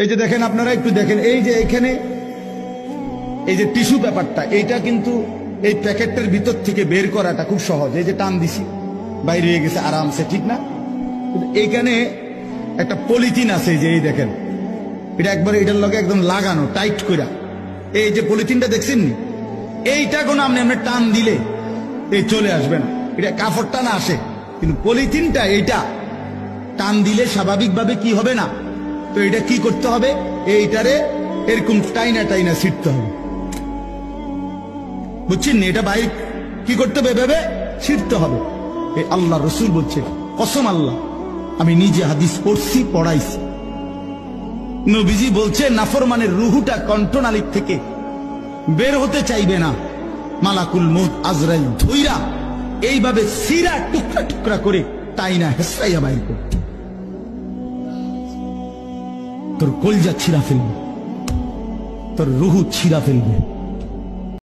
এই যে দেখেন, আপনারা একটু দেখেন, এই যে এখানে এই যে টিস্যু পেপারটা, এইটা কিন্তু এই প্যাকেটটার ভিতর থেকে বের করাটা খুব সহজ। এই যে টান দিছি, বাইরে হয়ে গেছে আরামসে, ঠিক না? এইখানে একটা পলিথিন আছে, এই যে এই দেখেন, এটা একবার এটার লগে একদম লাগানো টাইট কইরা। এই যে পলিথিনটা দেখছেন নি, এইটা কোনো আপনি টান দিলে এই চলে আসবে না, এটা কাপড়টা না আসে, কিন্তু পলিথিনটা এইটা টান দিলে স্বাভাবিকভাবে কি হবে না। তো এটা কি করতে হবে, এইটারে এরকম টাইনা টাইনা ছিটতে হবে, বুঝছেন? এটা বাইরে কি করতে হবে, এভাবে ছিটতে হবে। এই আল্লাহ রসুল বলছে, কসম আল্লাহ, আমি নিজে হাদিস পড়ছি, পড়াইছি। নবীজি বলছে, নাফরমানের রুহুটা কণ্ঠনালীর থেকে বের হতে চাইবে না, মালাকুল মউত আজরাইল ধইরা এইভাবে সিরা টুকরা টুকরা করে টাইনা হেসরাইয়া বাইর করে তোর কলজা ছিঁড়া ফেলবে, তোর রুহু ছিঁড়া ফেলবে।